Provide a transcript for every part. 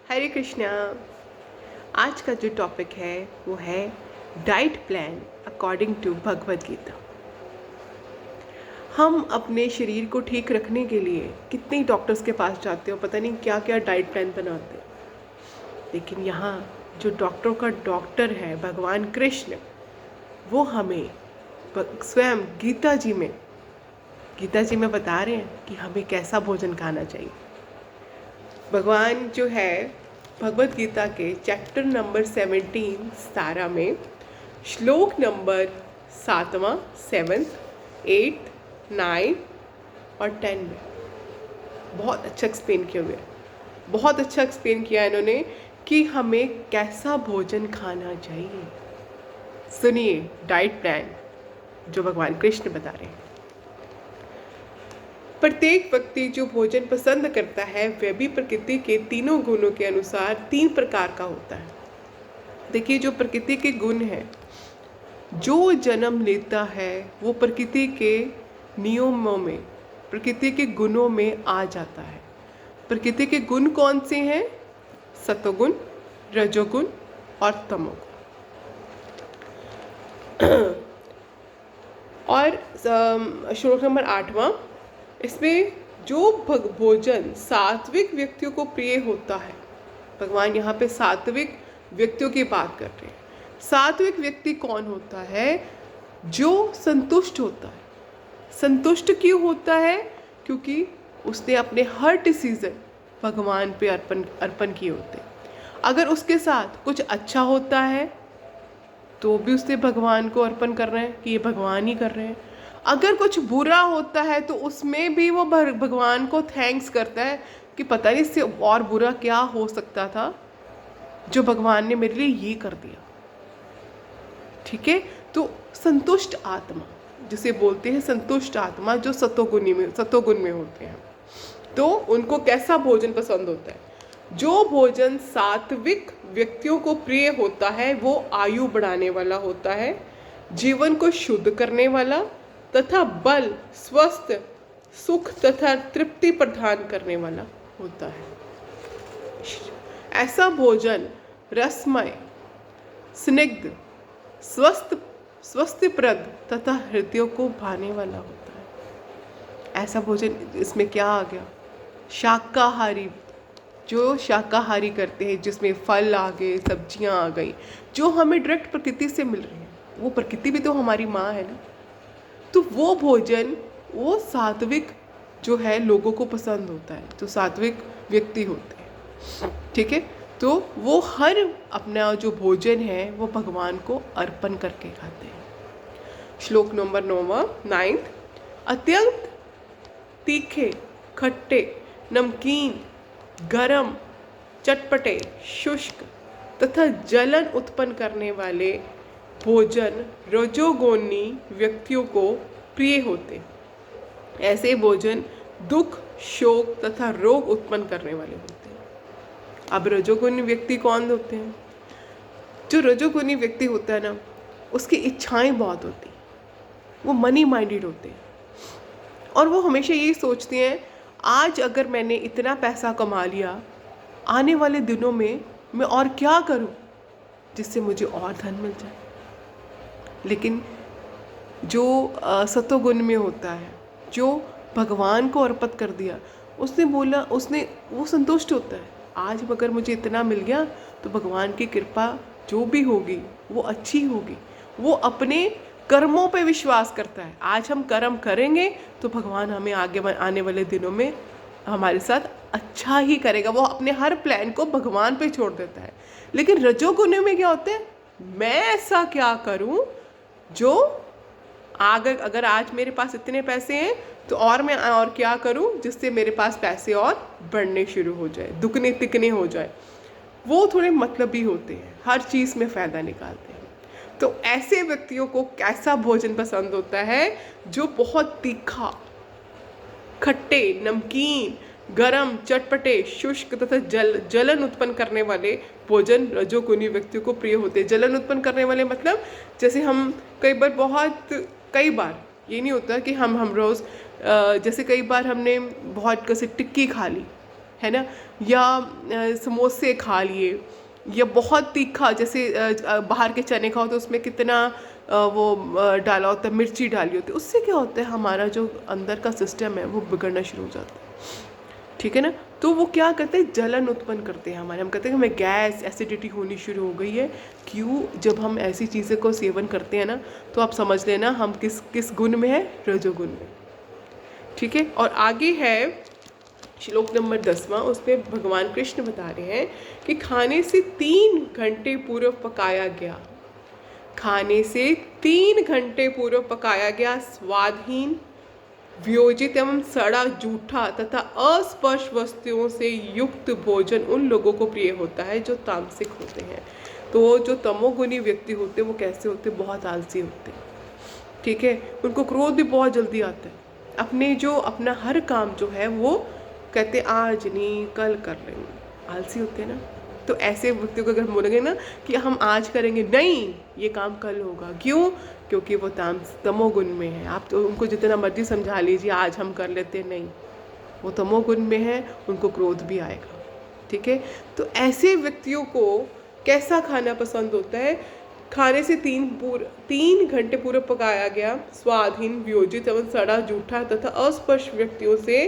हरे कृष्णा। आज का जो टॉपिक है वो है diet plan according to Bhagavad Gita. हम अपने शरीर को ठीक रखने के लिए कितने डॉक्टर्स के पास जाते हो, पता नहीं क्या क्या डाइट प्लान बनाते हैं, लेकिन यहाँ जो डॉक्टरों का डॉक्टर है भगवान कृष्ण, वो हमें स्वयं गीता जी में बता रहे हैं कि हमें कैसा भोजन खाना चाहिए। भगवान जो है भगवद गीता के चैप्टर नंबर 17 17 में श्लोक नंबर 7वां 7th 8th 9 और 10 में बहुत अच्छा एक्सप्लेन किया हुआ है। बहुत अच्छा एक्सप्लेन किया इन्होंने कि हमें कैसा भोजन खाना चाहिए। सुनिए डाइट प्लान जो भगवान कृष्ण बता रहे हैं। प्रत्येक व्यक्ति जो भोजन पसंद करता है वह भी प्रकृति के तीनों गुणों के अनुसार 3 प्रकार का होता है। देखिए, जो प्रकृति के गुण हैं, जो जन्म लेता है वो प्रकृति के नियमों में, प्रकृति के गुणों में आ जाता है। प्रकृति के गुण कौन से हैं? सतोगुण, रजोगुण और तमोगुण। और श्लोक नंबर 8वां, इसमें जो भोजन सात्विक व्यक्तियों को प्रिय होता है, भगवान यहाँ पे सात्विक व्यक्तियों की बात कर रहे हैं। सात्विक व्यक्ति कौन होता है? जो संतुष्ट होता है। संतुष्ट क्यों होता है? क्योंकि उसने अपने हर डिसीजन भगवान पे अर्पण किए होते हैं। अगर उसके साथ कुछ अच्छा होता है तो भी उसने भगवान को अर्पण कर रहे हैं कि ये भगवान ही कर रहे हैं। अगर कुछ बुरा होता है तो उसमें भी वो भगवान को थैंक्स करता है कि पता नहीं इससे और बुरा क्या हो सकता था जो भगवान ने मेरे लिए ये कर दिया। ठीक है, तो संतुष्ट आत्मा जिसे बोलते हैं, संतुष्ट आत्मा जो सतोगुण में होते हैं, तो उनको कैसा भोजन पसंद होता है? जो भोजन सात्विक व्यक्तियों को प्रिय होता है वो आयु बढ़ाने वाला होता है, जीवन को शुद्ध करने वाला तथा बल, स्वस्थ, सुख तथा तृप्ति प्रदान करने वाला होता है। ऐसा भोजन रसमय, स्निग्ध, स्वस्थप्रद तथा हृदय को भाने वाला होता है। ऐसा भोजन, इसमें क्या आ गया? शाकाहारी, जो शाकाहारी करते हैं, जिसमें फल आ गए, सब्जियां आ गई, जो हमें डायरेक्ट प्रकृति से मिल रही हैं। वो प्रकृति भी तो हमारी माँ है ना। तो वो भोजन, वो सात्विक जो है लोगों को पसंद होता है, जो सात्विक व्यक्ति होते हैं। ठीक है, तो वो हर अपना जो भोजन है वो भगवान को अर्पण करके खाते हैं। श्लोक नंबर 9 अत्यंत तीखे, खट्टे, नमकीन, गरम, चटपटे, शुष्क तथा जलन उत्पन्न करने वाले भोजन रजोगुणी व्यक्तियों को प्रिय होते। ऐसे भोजन दुख, शोक तथा रोग उत्पन्न करने वाले होते हैं। अब रजोगुणी व्यक्ति कौन होते हैं? जो रजोगुणी व्यक्ति होता है ना, उसकी इच्छाएं बहुत होती, वो मनी माइंडेड होते हैं और वो हमेशा यही सोचते हैं, आज अगर मैंने इतना पैसा कमा लिया, आने वाले दिनों में मैं और क्या करूं जिससे मुझे और धन मिल जाए। लेकिन जो सतोगुण में होता है, जो भगवान को अर्पित कर दिया, उसने बोला, वो संतुष्ट होता है, आज अगर मुझे इतना मिल गया तो भगवान की कृपा जो भी होगी वो अच्छी होगी। वो अपने कर्मों पे विश्वास करता है, आज हम कर्म करेंगे तो भगवान हमें आने वाले दिनों में हमारे साथ अच्छा ही करेगा। वो अपने हर प्लान को भगवान पे छोड़ देता है। लेकिन रजोगुण में क्या होता है? मैं ऐसा क्या करूं जो अगर आज मेरे पास इतने पैसे हैं तो और मैं और क्या करूं जिससे मेरे पास पैसे और बढ़ने शुरू हो जाए, दुगने तिगने हो जाए। वो थोड़े मतलबी होते हैं, हर चीज़ में फ़ायदा निकालते हैं। तो ऐसे व्यक्तियों को कैसा भोजन पसंद होता है? जो बहुत तीखा, खट्टे, नमकीन, गरम, चटपटे, शुष्क तथा जलन उत्पन्न करने वाले भोजन रजोगुणी व्यक्तियों को प्रिय होते हैं। जलन उत्पन्न करने वाले मतलब, जैसे हम कई बार ये नहीं होता कि हम रोज़, जैसे कई बार हमने बहुत कैसे टिक्की खा ली, है ना, या समोसे खा लिए, या बहुत तीखा, जैसे बाहर के चने खाओ तो उसमें कितना डाला होता है, मिर्ची डाली होती है, उससे क्या होता है हमारा जो अंदर का सिस्टम है वो बिगड़ना शुरू हो जाता है। ठीक है ना, तो वो क्या करते हैं, जलन उत्पन्न करते हैं हमारे, हम कहते हैं कि हमें गैस एसिडिटी होनी शुरू हो गई है। क्यों? जब हम ऐसी चीज़ें को सेवन करते हैं ना, तो आप समझ लेना हम किस किस गुण में है, रजोगुण में। ठीक है, और आगे है श्लोक नंबर 10वां, उसमें भगवान कृष्ण बता रहे हैं कि खाने से 3 घंटे पूर्व पकाया गया, खाने से 3 घंटे पूर्व पकाया गया स्वादहीन, वियोजित एवं सड़ा, जूठा तथा अस्पर्श वस्तुओं से युक्त भोजन उन लोगों को प्रिय होता है जो तामसिक होते हैं। तो जो तमोगुणी व्यक्ति होते हैं वो कैसे होते हैं, बहुत आलसी होते हैं। ठीक है, उनको क्रोध भी बहुत जल्दी आता है, अपना हर काम जो है वो कहते आज नहीं कल कर लेंगे, आलसी होते हैं ना। तो ऐसे व्यक्तियों को अगर हम बोलेंगे ना कि हम आज करेंगे, नहीं ये काम कल होगा, क्यों? क्योंकि वो तमोगुण में है। आप तो उनको जितना मर्जी समझा लीजिए आज हम कर लेते, नहीं, वो तमोगुण में है, उनको क्रोध भी आएगा। ठीक है, तो ऐसे व्यक्तियों को कैसा खाना पसंद होता है, खाने से 3 घंटे पूर्व पकाया गया स्वादहीन, वियोजित एवं सड़ा, जूठा तथा अस्पर्श व्यक्तियों से,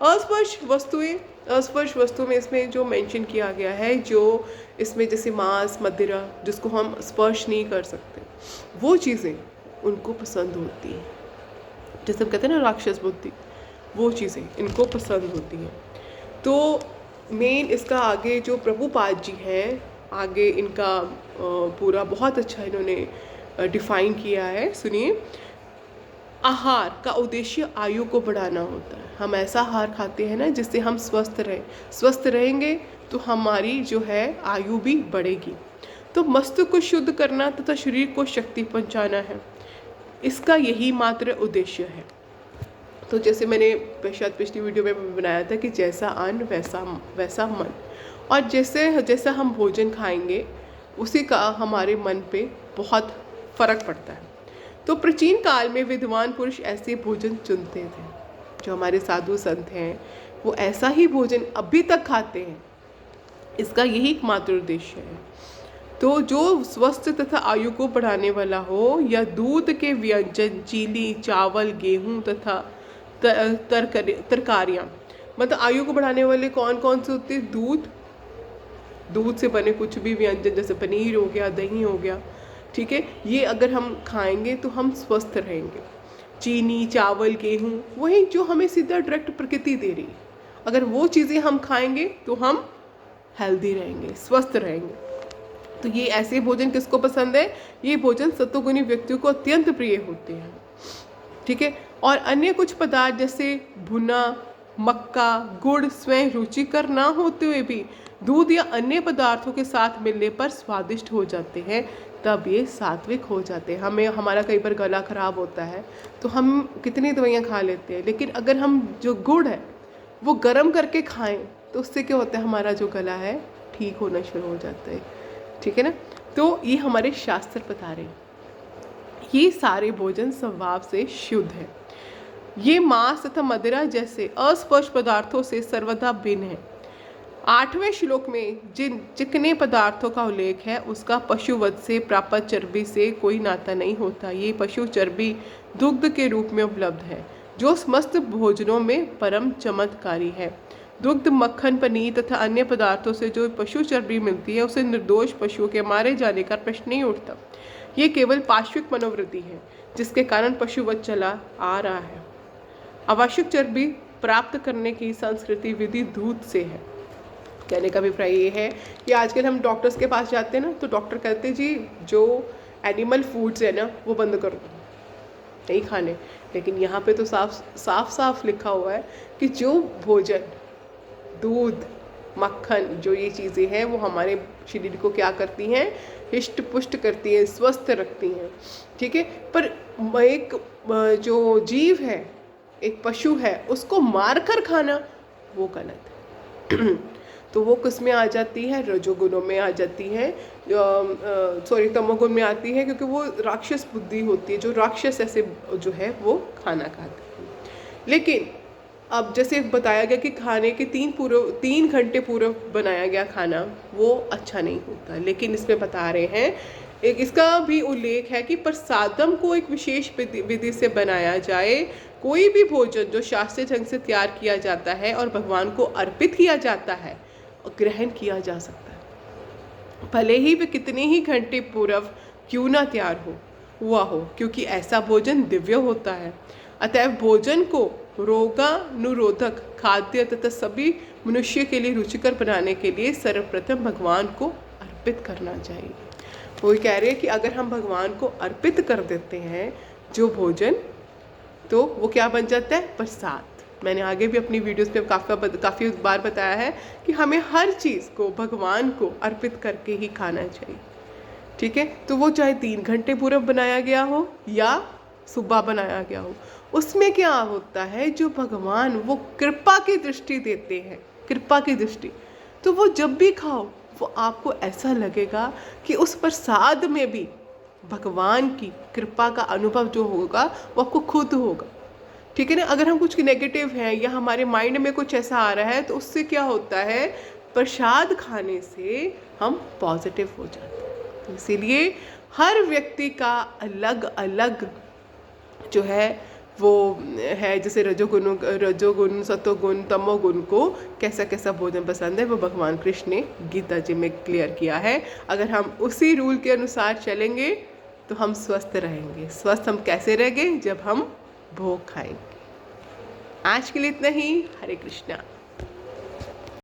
अस्पर्श वस्तु में इसमें जो मेंशन किया गया है, जो इसमें जैसे मांस, मदिरा, जिसको हम स्पर्श नहीं कर सकते, वो चीज़ें उनको पसंद होती हैं। जैसे हम कहते हैं ना राक्षस बुद्धि, वो चीज़ें इनको पसंद होती हैं। तो मेन इसका आगे जो प्रभुपाद जी हैं, आगे इनका पूरा बहुत अच्छा इन्होंने डिफाइन किया है। सुनिए, आहार का उद्देश्य आयु को बढ़ाना होता है। हम ऐसा आहार खाते हैं ना जिससे हम स्वस्थ रहेंगे तो हमारी जो है आयु भी बढ़ेगी। तो मस्तिष्क को शुद्ध करना तथा शरीर को शक्ति पहुंचाना है, इसका यही मात्र उद्देश्य है। तो जैसे मैंने शायद पिछली वीडियो में बनाया था कि जैसा अन्न वैसा मन, और जैसा हम भोजन खाएंगे उसी का हमारे मन पे बहुत फर्क पड़ता है। तो प्राचीन काल में विद्वान पुरुष ऐसे भोजन चुनते थे, जो हमारे साधु संत हैं वो ऐसा ही भोजन अभी तक खाते हैं, इसका यही एकमात्र उद्देश्य है। तो जो स्वस्थ तथा आयु को बढ़ाने वाला हो, या दूध के व्यंजन, चीनी, चावल, गेहूं तथा तरकारियाँ, मतलब आयु को बढ़ाने वाले कौन कौन से होते हैं, दूध से बने कुछ भी व्यंजन, जैसे पनीर हो गया, दही हो गया, ठीक है, ये अगर हम खाएंगे तो हम स्वस्थ रहेंगे। चीनी, चावल, गेहूँ, वही जो हमें सीधा डायरेक्ट प्रकृति दे रही है, अगर वो चीज़ें हम खाएंगे तो हम हेल्दी रहेंगे, स्वस्थ रहेंगे। तो ये ऐसे भोजन किसको पसंद है, ये भोजन सत्वगुणी व्यक्तियों को अत्यंत प्रिय होते हैं। ठीक है, और अन्य कुछ पदार्थ जैसे भुना, मक्का, गुड़ स्वयं रुचिकर ना होते हुए भी दूध या अन्य पदार्थों के साथ मिलने पर स्वादिष्ट हो जाते हैं, तब ये सात्विक हो जाते हैं। हमारा कई बार गला खराब होता है तो हम कितनी दवाइयाँ खा लेते हैं, लेकिन अगर हम जो गुड़ है वो गर्म करके खाएं तो उससे क्या होता है, हमारा जो गला है ठीक होना शुरू हो जाता है। ठीक है ना, तो ये हमारे शास्त्र बता रहे हैं, ये सारे भोजन स्वभाव से शुद्ध है। ये मांस तथा मदिरा जैसे अस्पर्श पदार्थों से सर्वदा भिन्न है। 8वें श्लोक में जिन चिकने पदार्थों का उल्लेख है उसका पशुवध से प्राप्त चर्बी से कोई नाता नहीं होता। ये पशु चर्बी दुग्ध के रूप में उपलब्ध है, जो समस्त भोजनों में परम चमत्कारी है। दुग्ध, मक्खन, पनीर तथा अन्य पदार्थों से जो पशु चर्बी मिलती है उसे निर्दोष पशुओं के मारे जाने का प्रश्न नहीं उठता। ये केवल पाश्विक मनोवृत्ति है जिसके कारण पशुवध चला आ रहा है। आवश्यक चर्बी प्राप्त करने की संस्कृति विधि दूध से है। कहने का अभिप्राय ये है कि आजकल हम डॉक्टर्स के पास जाते हैं ना, तो डॉक्टर कहते हैं जी जो एनिमल फूड्स है ना वो बंद कर दो, नहीं खाने। लेकिन यहाँ पे तो साफ लिखा हुआ है कि जो भोजन, दूध, मक्खन, जो ये चीज़ें हैं वो हमारे शरीर को क्या करती हैं, हिष्ट पुष्ट करती हैं, स्वस्थ रखती हैं। ठीक है, पर एक जो जीव है, एक पशु है, उसको मार कर खाना वो गलत है। तो वो किस में आ जाती है, रजोगुणों में आ जाती है, तमोगुण में आती है, क्योंकि वो राक्षस बुद्धि होती है, जो राक्षस ऐसे जो है वो खाना खाते हैं। लेकिन अब जैसे बताया गया कि खाने के 3 घंटे पूर्व बनाया गया खाना वो अच्छा नहीं होता, लेकिन इसमें बता रहे हैं एक इसका भी उल्लेख है कि प्रसादम को एक विशेष विधि से बनाया जाए। कोई भी भोजन जो शास्त्रीय ढंग से तैयार किया जाता है और भगवान को अर्पित किया जाता है और ग्रहण किया जा सकता है, भले ही वे कितने ही घंटे पूर्व क्यों ना तैयार हुआ हो, क्योंकि ऐसा भोजन दिव्य होता है। अतएव भोजन को रोगानुरोधक, खाद्य तथा सभी मनुष्य के लिए रुचिकर बनाने के लिए सर्वप्रथम भगवान को अर्पित करना चाहिए। वो कह रहे हैं कि अगर हम भगवान को अर्पित कर देते हैं जो भोजन, तो वो क्या बन जाता है? प्रसाद। मैंने आगे भी अपनी वीडियोस पे काफ़ी बार बताया है कि हमें हर चीज़ को भगवान को अर्पित करके ही खाना चाहिए, ठीक है। तो वो चाहे 3 घंटे पूर्व बनाया गया हो या सुबह बनाया गया हो, उसमें क्या होता है, जो भगवान वो कृपा की दृष्टि देते हैं, कृपा की दृष्टि, तो वो जब भी खाओ वो आपको ऐसा लगेगा कि उस प्रसाद में भी भगवान की कृपा का अनुभव जो होगा वो आपको खुद होगा, ठीक है ना। अगर हम कुछ नेगेटिव हैं या हमारे माइंड में कुछ ऐसा आ रहा है, तो उससे क्या होता है, प्रसाद खाने से हम पॉजिटिव हो जाते हैं। तो इसीलिए हर व्यक्ति का अलग अलग जो है वो है, जैसे रजोगुण, सतोगुण, तमोगुण को कैसा कैसा भोजन पसंद है, वो भगवान कृष्ण ने गीता जी में क्लियर किया है। अगर हम उसी रूल के अनुसार चलेंगे तो हम स्वस्थ रहेंगे। स्वस्थ हम कैसे रहेंगे? जब हम भोग खाएंगे। आज के लिए इतना ही। हरे कृष्णा।